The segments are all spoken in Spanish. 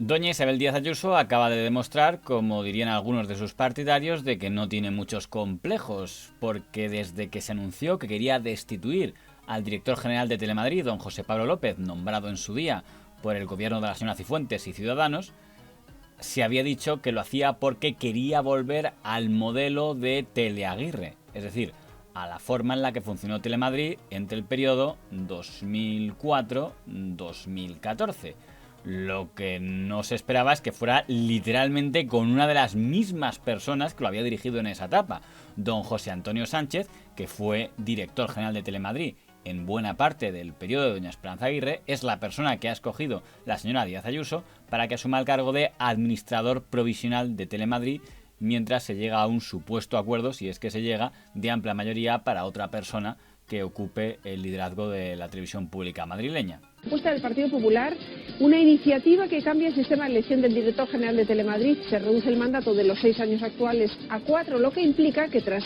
Doña Isabel Díaz Ayuso acaba de demostrar, como dirían algunos de sus partidarios, de que no tiene muchos complejos, porque desde que se anunció que quería destituir al director general de Telemadrid, don José Pablo López, nombrado en su día por el gobierno de la señora Cifuentes y Ciudadanos, se había dicho que lo hacía porque quería volver al modelo de Teleaguirre, es decir, a la forma en la que funcionó Telemadrid entre el periodo 2004-2014. Lo que no se esperaba es que fuera literalmente con una de las mismas personas que lo había dirigido en esa etapa, don José Antonio Sánchez, que fue director general de Telemadrid en buena parte del periodo de doña Esperanza Aguirre. Es la persona que ha escogido la señora Díaz Ayuso para que asuma el cargo de administrador provisional de Telemadrid, mientras se llega a un supuesto acuerdo, si es que se llega, de amplia mayoría para otra persona que ocupe el liderazgo de la televisión pública madrileña. Propuesta del Partido Popular, una iniciativa que cambia el sistema de elección del director general de Telemadrid. Se reduce el mandato de los 6 años actuales a 4, lo que implica que tras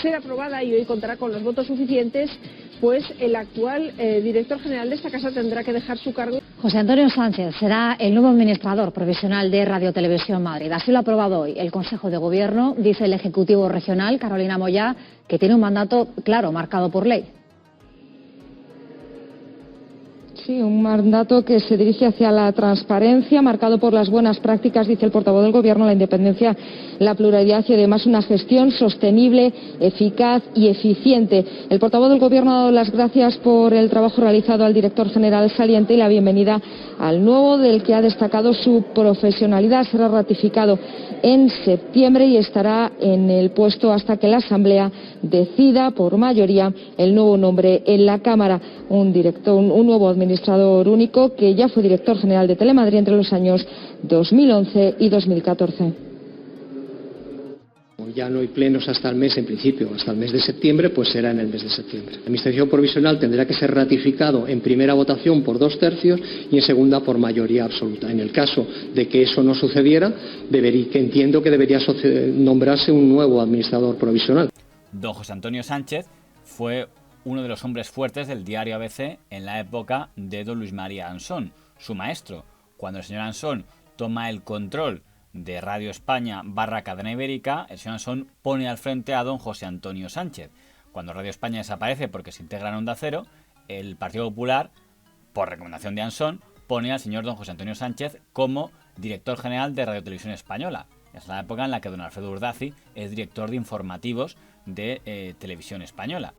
ser aprobada y hoy contará con los votos suficientes, pues el actual director general de esta casa tendrá que dejar su cargo. José Antonio Sánchez será el nuevo administrador provisional de Radio Televisión Madrid. Así lo ha aprobado hoy el Consejo de Gobierno. Dice el Ejecutivo Regional, Carolina Moyá, que tiene un mandato claro, marcado por ley. Sí, un mandato que se dirige hacia la transparencia, marcado por las buenas prácticas, dice el portavoz del Gobierno, la independencia, la pluralidad y además una gestión sostenible, eficaz y eficiente. El portavoz del Gobierno ha dado las gracias por el trabajo realizado al director general saliente y la bienvenida al nuevo, del que ha destacado su profesionalidad. Será ratificado en septiembre y estará en el puesto hasta que la Asamblea decida por mayoría el nuevo nombre en la Cámara. Un nuevo administrador único que ya fue director general de Telemadrid entre los años 2011 y 2014. Ya no hay plenos hasta el mes, en principio, hasta el mes de septiembre, pues será en el mes de septiembre. La administración provisional tendrá que ser ratificado en primera votación por 2/3 y en segunda por mayoría absoluta. En el caso de que eso no sucediera, entiendo que debería nombrarse un nuevo administrador provisional. Don José Antonio Sánchez fue uno de los hombres fuertes del diario ABC en la época de don Luis María Ansón, su maestro. Cuando el señor Ansón toma el control de Radio España / Cadena Ibérica, el señor Ansón pone al frente a don José Antonio Sánchez. Cuando Radio España desaparece porque se integra en Onda Cero, el Partido Popular, por recomendación de Ansón, pone al señor don José Antonio Sánchez como director general de Radio Televisión Española. Es la época en la que don Alfredo Urdaci es director de informativos de Televisión Española.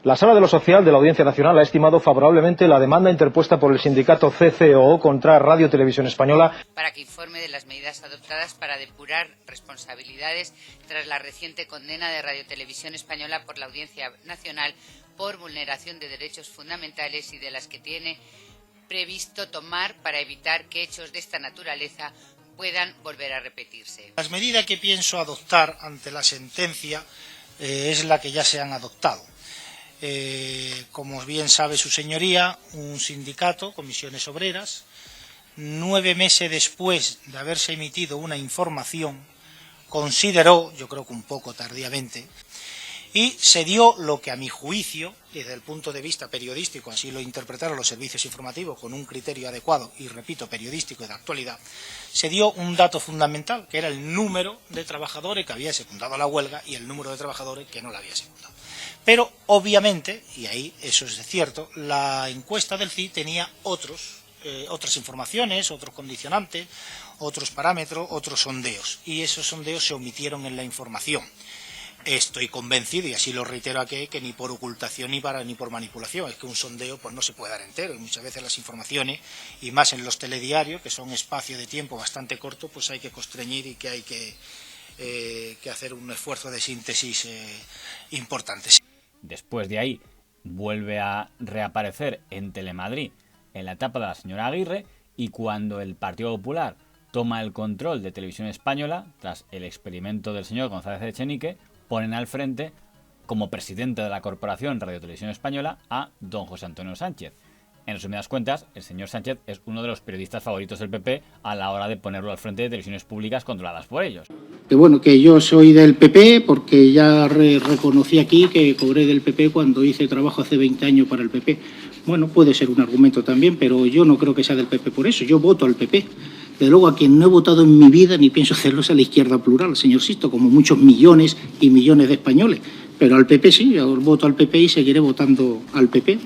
La Sala de lo Social de la Audiencia Nacional ha estimado favorablemente la demanda interpuesta por el sindicato CCOO contra Radio Televisión Española para que informe de las medidas adoptadas para depurar responsabilidades tras la reciente condena de Radio Televisión Española por la Audiencia Nacional por vulneración de derechos fundamentales y de las que tiene previsto tomar para evitar que hechos de esta naturaleza puedan volver a repetirse. La medida que pienso adoptar ante la sentencia es la que ya se han adoptado. Como bien sabe su señoría, un sindicato, Comisiones Obreras, 9 meses después de haberse emitido una información, consideró, yo creo que un poco tardíamente, y se dio lo que a mi juicio, desde el punto de vista periodístico, así lo interpretaron los servicios informativos con un criterio adecuado y, repito, periodístico y de actualidad, se dio un dato fundamental, que era el número de trabajadores que había secundado la huelga y el número de trabajadores que no la había secundado. Pero, obviamente, y ahí eso es cierto, la encuesta del CIS tenía otras informaciones, otros condicionantes, otros parámetros, otros sondeos, y esos sondeos se omitieron en la información. Estoy convencido, y así lo reitero aquí, que ni por ocultación ni por manipulación, es que un sondeo pues no se puede dar entero, y muchas veces las informaciones, y más en los telediarios, que son espacio de tiempo bastante corto, pues hay que constreñir y que hay que hacer un esfuerzo de síntesis importante. Después de ahí vuelve a reaparecer en Telemadrid en la etapa de la señora Aguirre, y cuando el Partido Popular toma el control de Televisión Española, tras el experimento del señor González Echenique, ponen al frente, como presidente de la Corporación Radio Televisión Española, a don José Antonio Sánchez. En resumidas cuentas, el señor Sánchez es uno de los periodistas favoritos del PP a la hora de ponerlo al frente de televisiones públicas controladas por ellos. Que bueno, que yo soy del PP porque ya reconocí aquí que cobré del PP cuando hice trabajo hace 20 años para el PP. Bueno, puede ser un argumento también, pero yo no creo que sea del PP por eso. Yo voto al PP. Desde luego, a quien no he votado en mi vida, ni pienso hacerlo, es a la izquierda plural, señor Sisto, como muchos millones y millones de españoles. Pero al PP sí, yo voto al PP y seguiré votando al PP.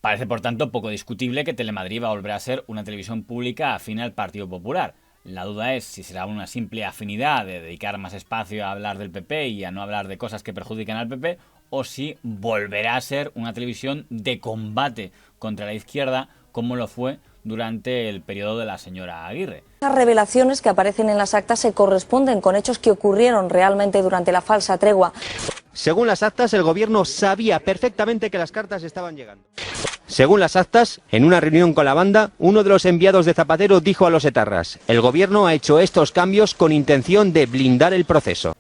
Parece, por tanto, poco discutible que Telemadrid va a volver a ser una televisión pública afín al Partido Popular. La duda es si será una simple afinidad de dedicar más espacio a hablar del PP y a no hablar de cosas que perjudican al PP, o si volverá a ser una televisión de combate contra la izquierda, como lo fue durante el periodo de la señora Aguirre. Las revelaciones que aparecen en las actas se corresponden con hechos que ocurrieron realmente durante la falsa tregua. Según las actas, el gobierno sabía perfectamente que las cartas estaban llegando. Según las actas, en una reunión con la banda, uno de los enviados de Zapatero dijo a los etarras: el gobierno ha hecho estos cambios con intención de blindar el proceso.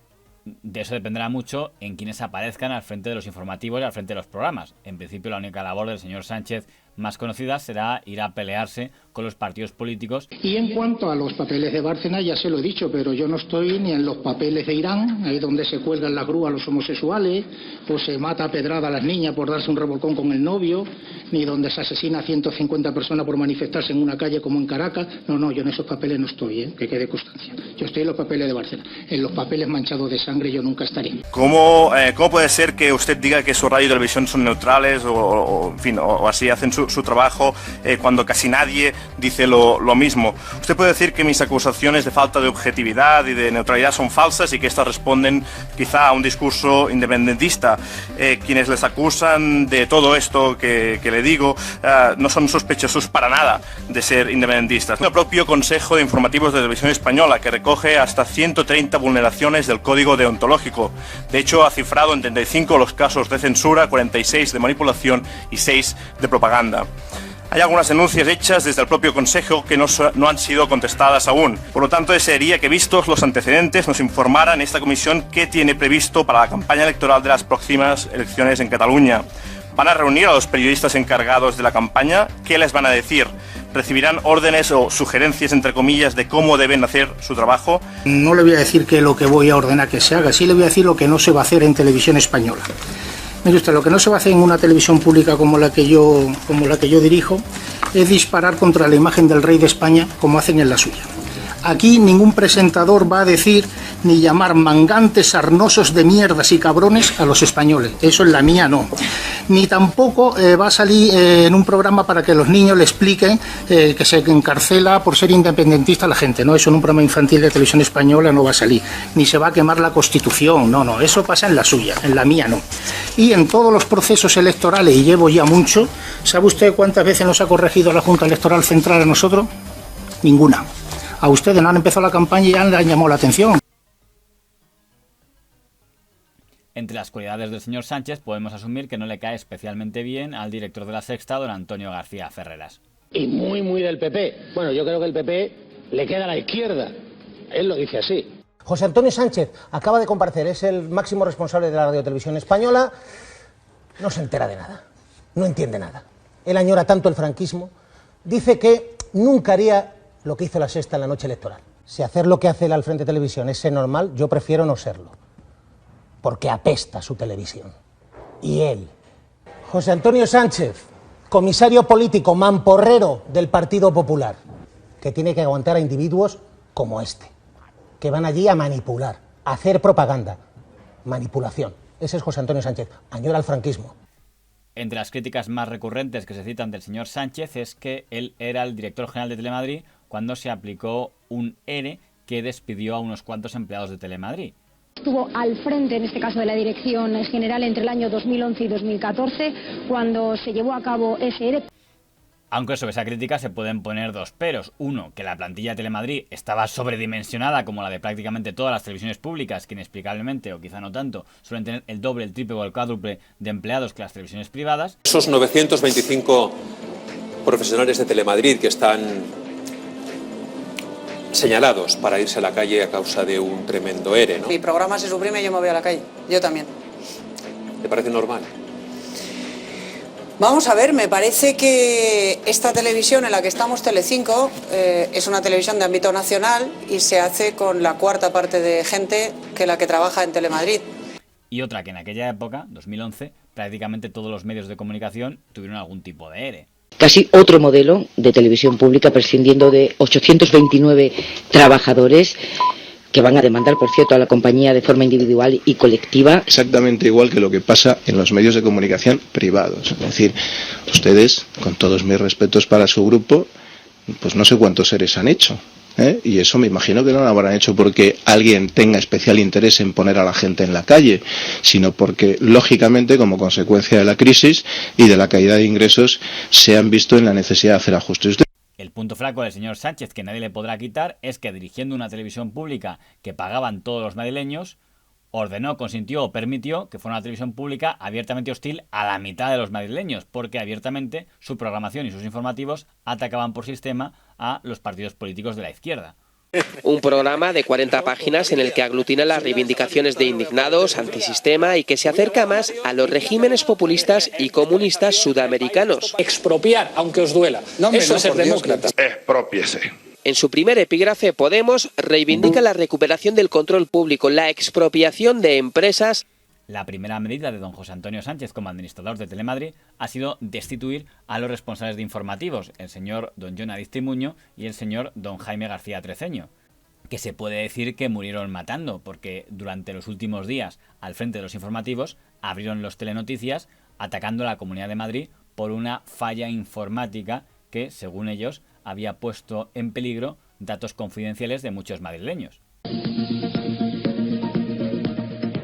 De eso dependerá mucho en quienes aparezcan al frente de los informativos y al frente de los programas. En principio, la única labor del señor Sánchez más conocida será ir a pelearse con los partidos políticos. Y en cuanto a los papeles de Bárcenas, ya se lo he dicho, pero yo no estoy ni en los papeles de Irán, ahí donde se cuelgan las grúas a los homosexuales, o se mata a pedrada a las niñas por darse un revolcón con el novio, ni donde se asesina a 150 personas por manifestarse en una calle como en Caracas. No, yo en esos papeles no estoy, que quede constancia. Yo estoy en los papeles de Bárcenas. En los papeles manchados de sangre yo nunca estaré. ¿Cómo puede ser que usted diga que su radio y televisión son neutrales o así hacen su trabajo cuando casi nadie dice lo mismo? Usted puede decir que mis acusaciones de falta de objetividad y de neutralidad son falsas y que estas responden quizá a un discurso independentista. Quienes les acusan de todo esto que le digo no son sospechosos para nada de ser independentistas. El propio Consejo de Informativos de Televisión Española, que recoge hasta 130 vulneraciones del código deontológico. De hecho, ha cifrado en 35 los casos de censura, 46 de manipulación y 6 de propaganda. Hay algunas denuncias hechas desde el propio Consejo que no han sido contestadas aún. Por lo tanto, desearía que, vistos los antecedentes, nos informaran esta comisión qué tiene previsto para la campaña electoral de las próximas elecciones en Cataluña. ¿Van a reunir a los periodistas encargados de la campaña? ¿Qué les van a decir? ¿Recibirán órdenes o sugerencias, entre comillas, de cómo deben hacer su trabajo? No le voy a decir qué es lo que voy a ordenar que se haga, sí le voy a decir lo que no se va a hacer en televisión española. Mire usted, lo que no se va a hacer en una televisión pública como la que yo dirijo es disparar contra la imagen del rey de España como hacen en la suya. Aquí ningún presentador va a decir ni llamar mangantes, sarnosos de mierdas y cabrones a los españoles. Eso en la mía no. Ni tampoco va a salir en un programa para que los niños le expliquen que se encarcela por ser independentista a la gente. No, eso en un programa infantil de televisión española no va a salir. Ni se va a quemar la Constitución. No, eso pasa en la suya, en la mía no. Y en todos los procesos electorales, y llevo ya mucho, ¿sabe usted cuántas veces nos ha corregido la Junta Electoral Central a nosotros? Ninguna. A ustedes no han empezado la campaña y ya le han llamado la atención. Entre las cualidades del señor Sánchez podemos asumir que no le cae especialmente bien al director de La Sexta, don Antonio García Ferreras. Y muy del PP. Bueno, yo creo que el PP le queda a la izquierda. Él lo dice así. José Antonio Sánchez acaba de comparecer, es el máximo responsable de la Radiotelevisión Española. No se entera de nada, no entiende nada. Él añora tanto el franquismo. Dice que nunca haría lo que hizo La Sexta en la noche electoral. Si hacer lo que hace él al Frente Televisión es ser normal, yo prefiero no serlo. Porque apesta su televisión. Y él. José Antonio Sánchez, comisario político, mamporrero del Partido Popular, que tiene que aguantar a individuos como este, que van allí a manipular, a hacer propaganda. Manipulación. Ese es José Antonio Sánchez. Añora al franquismo. Entre las críticas más recurrentes que se citan del señor Sánchez es que él era el director general de Telemadrid cuando se aplicó un ERE que despidió a unos cuantos empleados de Telemadrid. Estuvo al frente, en este caso, de la dirección general entre el año 2011 y 2014, cuando se llevó a cabo ese ERE. Aunque sobre esa crítica se pueden poner dos peros. Uno, que la plantilla de Telemadrid estaba sobredimensionada como la de prácticamente todas las televisiones públicas, que inexplicablemente, o quizá no tanto, suelen tener el doble, el triple o el cuádruple de empleados que las televisiones privadas. Esos 925 profesionales de Telemadrid que están señalados para irse a la calle a causa de un tremendo ERE, ¿no? Mi programa se suprime y yo me voy a la calle. Yo también. ¿Te parece normal? Vamos a ver, me parece que esta televisión en la que estamos, Telecinco, es una televisión de ámbito nacional y se hace con la cuarta parte de gente que la que trabaja en Telemadrid. Y otra que en aquella época, 2011, prácticamente todos los medios de comunicación tuvieron algún tipo de ERE. Casi otro modelo de televisión pública, prescindiendo de 829 trabajadores que van a demandar, por cierto, a la compañía de forma individual y colectiva. Exactamente igual que lo que pasa en los medios de comunicación privados. Es decir, ustedes, con todos mis respetos para su grupo, pues no sé cuántos seres han hecho. Y eso me imagino que no lo habrán hecho porque alguien tenga especial interés en poner a la gente en la calle, sino porque, lógicamente, como consecuencia de la crisis y de la caída de ingresos, se han visto en la necesidad de hacer ajustes. El punto flaco del señor Sánchez, que nadie le podrá quitar, es que dirigiendo una televisión pública que pagaban todos los madrileños, ordenó, consintió o permitió que fuera una televisión pública abiertamente hostil a la mitad de los madrileños, porque abiertamente su programación y sus informativos atacaban por sistema a los partidos políticos de la izquierda. Un programa de 40 páginas en el que aglutina las reivindicaciones de indignados, antisistema y que se acerca más a los regímenes populistas y comunistas sudamericanos. Expropiar, aunque os duela. Eso es ser demócrata. Exprópiese. En su primer epígrafe, Podemos reivindica la recuperación del control público, la expropiación de empresas. La primera medida de don José Antonio Sánchez como administrador de Telemadrid ha sido destituir a los responsables de informativos, el señor don Jon Aristimuño y el señor don Jaime García Treceño, que se puede decir que murieron matando, porque durante los últimos días, al frente de los informativos, abrieron los telenoticias atacando a la Comunidad de Madrid por una falla informática que, según ellos, había puesto en peligro datos confidenciales de muchos madrileños.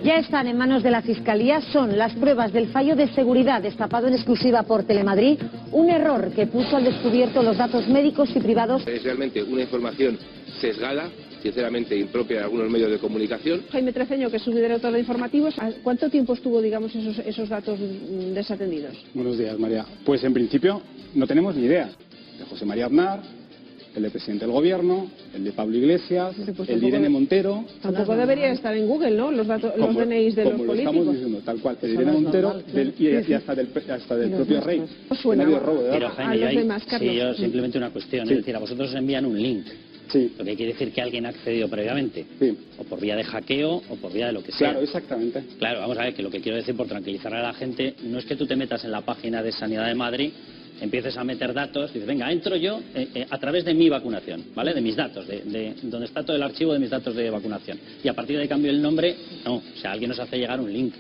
Ya están en manos de la Fiscalía, son las pruebas del fallo de seguridad destapado en exclusiva por Telemadrid, un error que puso al descubierto los datos médicos y privados. Es realmente una información sesgada, sinceramente impropia de algunos medios de comunicación. Jaime Treceño, que es subdirector de informativos, ¿cuánto tiempo estuvo, digamos, esos datos desatendidos? Buenos días, María. Pues en principio no tenemos ni idea. De José María Aznar, el de presidente del gobierno, el de Pablo Iglesias, el de Irene Montero. Tampoco debería estar en Google, ¿no? Los DNIs de los políticos. Como lo estamos diciendo, tal cual. El de Irene Montero y hasta del propio rey. Suena pero Jaime, yo simplemente una cuestión. Sí. Es decir, a vosotros os envían un link. Sí. Lo que quiere decir que alguien ha accedido previamente. Sí. O por vía de hackeo o por vía de lo que sea. Claro, exactamente. Claro, vamos a ver que lo que quiero decir por tranquilizar a la gente no es que tú te metas en la página de Sanidad de Madrid, empieces a meter datos, dices, venga, entro yo a través de mi vacunación, ¿vale? De mis datos, de donde está todo el archivo de mis datos de vacunación. Y a partir de ahí cambio el nombre, no, o sea, alguien nos hace llegar un link.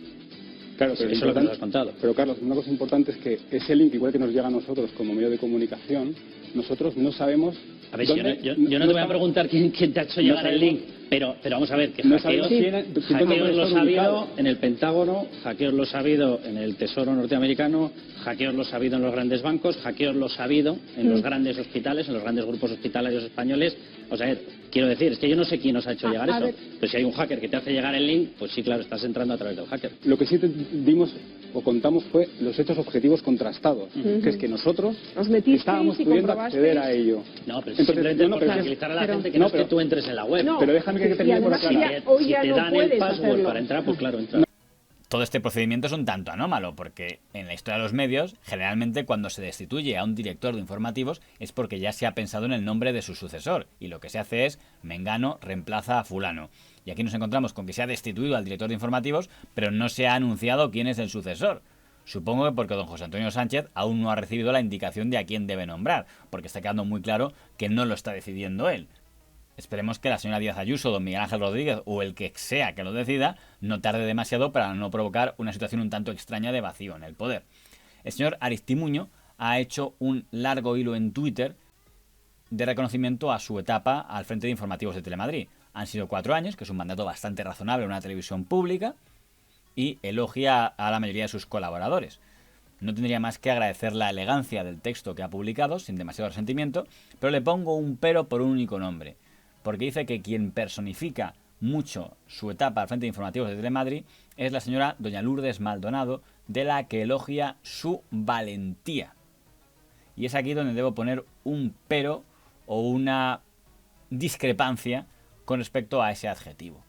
Claro, pero eso es lo que nos has contado. Pero Carlos, una cosa importante es que ese link, igual que nos llega a nosotros como medio de comunicación, nosotros no sabemos. A ver, yo no te voy a preguntar quién te ha hecho llegar el link, pero vamos a ver que hackeos los ha habido en el Pentágono, hackeos los ha habido en el Tesoro norteamericano, hackeos los ha habido en los grandes bancos, hackeos los ha habido en los grandes hospitales, en los grandes grupos hospitalarios españoles. O sea, quiero decir, es que yo no sé quién nos ha hecho llegar eso. Pero si hay un hacker que te hace llegar el link, pues sí, claro, estás entrando a través del hacker. Lo que sí dimos o contamos fue los hechos objetivos contrastados, que es que nosotros estábamos pudiendo acceder a ello. No, pero simplemente por tranquilizar a la gente que no es que tú entres en la web. Pero déjame que termine por aclarar. Si te dan el password para entrar, pues claro, entra. Todo este procedimiento es un tanto anómalo, porque en la historia de los medios, generalmente cuando se destituye a un director de informativos es porque ya se ha pensado en el nombre de su sucesor, y lo que se hace es, Mengano reemplaza a fulano. Y aquí nos encontramos con que se ha destituido al director de informativos, pero no se ha anunciado quién es el sucesor. Supongo que porque don José Antonio Sánchez aún no ha recibido la indicación de a quién debe nombrar, porque está quedando muy claro que no lo está decidiendo él. Esperemos que la señora Díaz Ayuso, don Miguel Ángel Rodríguez o el que sea que lo decida, no tarde demasiado para no provocar una situación un tanto extraña de vacío en el poder. El señor Aristimuño ha hecho un largo hilo en Twitter de reconocimiento a su etapa al frente de informativos de Telemadrid. Han sido 4 años, que es un mandato bastante razonable en una televisión pública, y elogia a la mayoría de sus colaboradores. No tendría más que agradecer la elegancia del texto que ha publicado, sin demasiado resentimiento, pero le pongo un pero por un único nombre, porque dice que quien personifica mucho su etapa al frente de informativos de Telemadrid es la señora doña Lourdes Maldonado, de la que elogia su valentía. Y es aquí donde debo poner un pero o una discrepancia con respecto a ese adjetivo.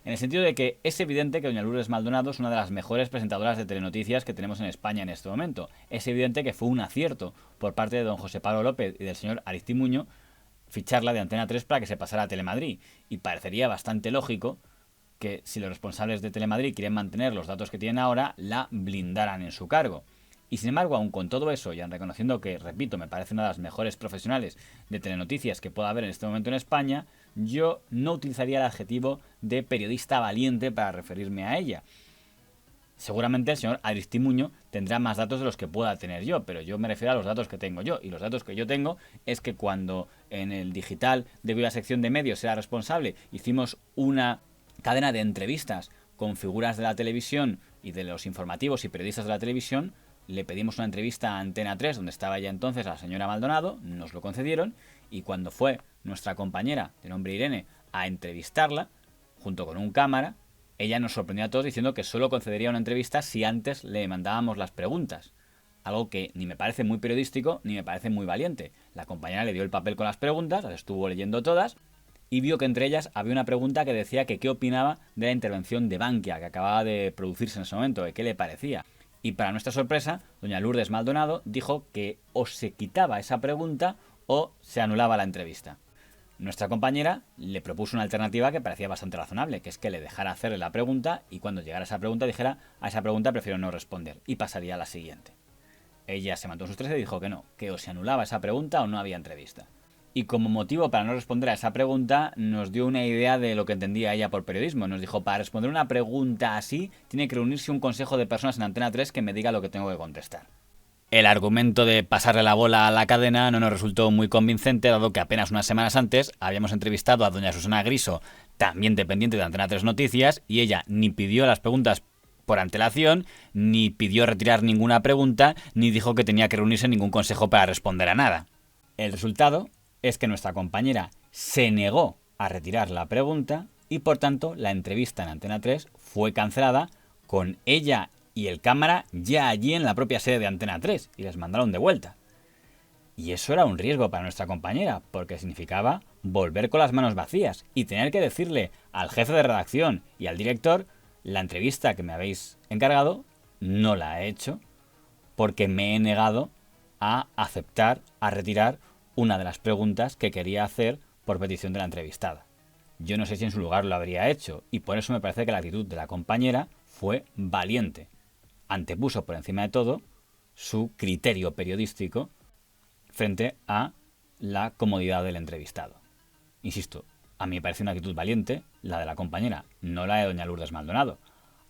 En el sentido de que es evidente que doña Lourdes Maldonado es una de las mejores presentadoras de telenoticias que tenemos en España en este momento. Es evidente que fue un acierto por parte de don José Pablo López y del señor Aristimuño ficharla de Antena 3 para que se pasara a Telemadrid. Y parecería bastante lógico que si los responsables de Telemadrid quieren mantener los datos que tienen ahora, la blindaran en su cargo. Y sin embargo, aun con todo eso, y reconociendo que, repito, me parece una de las mejores profesionales de telenoticias que pueda haber en este momento en España, yo no utilizaría el adjetivo de periodista valiente para referirme a ella. Seguramente el señor Aristimuño tendrá más datos de los que pueda tener yo, pero yo me refiero a los datos que tengo yo. Y los datos que yo tengo es que cuando en el digital de la sección de medios era responsable, hicimos una cadena de entrevistas con figuras de la televisión y de los informativos y periodistas de la televisión. Le pedimos una entrevista a Antena 3, donde estaba ya entonces la señora Maldonado, nos lo concedieron, y cuando fue nuestra compañera, de nombre Irene, a entrevistarla, junto con un cámara, ella nos sorprendió a todos diciendo que solo concedería una entrevista si antes le mandábamos las preguntas. Algo que ni me parece muy periodístico, ni me parece muy valiente. La compañera le dio el papel con las preguntas, las estuvo leyendo todas, y vio que entre ellas había una pregunta que decía que qué opinaba de la intervención de Bankia, que acababa de producirse en ese momento, de qué le parecía. Y para nuestra sorpresa, doña Lourdes Maldonado dijo que o se quitaba esa pregunta o se anulaba la entrevista. Nuestra compañera le propuso una alternativa que parecía bastante razonable, que es que le dejara hacerle la pregunta y cuando llegara esa pregunta dijera: a esa pregunta prefiero no responder, y pasaría a la siguiente. Ella se mantuvo en sus tres y dijo que no, que o se anulaba esa pregunta o no había entrevista. Y como motivo para no responder a esa pregunta nos dio una idea de lo que entendía ella por periodismo. Nos dijo: para responder una pregunta así tiene que reunirse un consejo de personas en Antena 3 que me diga lo que tengo que contestar. El argumento de pasarle la bola a la cadena no nos resultó muy convincente, dado que apenas unas semanas antes habíamos entrevistado a doña Susana Griso, también dependiente de Antena 3 Noticias, y ella ni pidió las preguntas por antelación, ni pidió retirar ninguna pregunta, ni dijo que tenía que reunirse ningún consejo para responder a nada. El resultado es que nuestra compañera se negó a retirar la pregunta y por tanto la entrevista en Antena 3 fue cancelada con ella y el cámara ya allí en la propia sede de Antena 3 y les mandaron de vuelta. Y eso era un riesgo para nuestra compañera porque significaba volver con las manos vacías y tener que decirle al jefe de redacción y al director: la entrevista que me habéis encargado no la he hecho porque me he negado a aceptar, a retirar una de las preguntas que quería hacer por petición de la entrevistada. Yo no sé si en su lugar lo habría hecho y por eso me parece que la actitud de la compañera fue valiente. Antepuso por encima de todo su criterio periodístico frente a la comodidad del entrevistado. Insisto, a mí me parece una actitud valiente la de la compañera, no la de doña Lourdes Maldonado.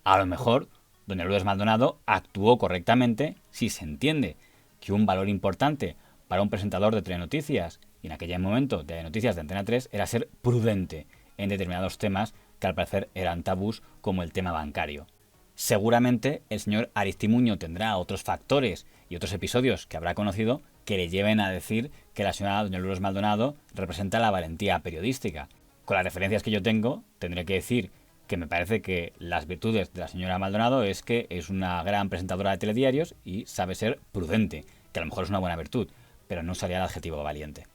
A lo mejor doña Lourdes Maldonado actuó correctamente si se entiende que un valor importante para un presentador de telenoticias, y en aquel momento de noticias de Antena 3, era ser prudente en determinados temas que al parecer eran tabús, como el tema bancario. Seguramente el señor Aristimuño tendrá otros factores y otros episodios que habrá conocido que le lleven a decir que la señora doña Lourdes Maldonado representa la valentía periodística. Con las referencias que yo tengo, tendré que decir que me parece que las virtudes de la señora Maldonado es que es una gran presentadora de telediarios y sabe ser prudente, que a lo mejor es una buena virtud, pero no usaría el adjetivo valiente.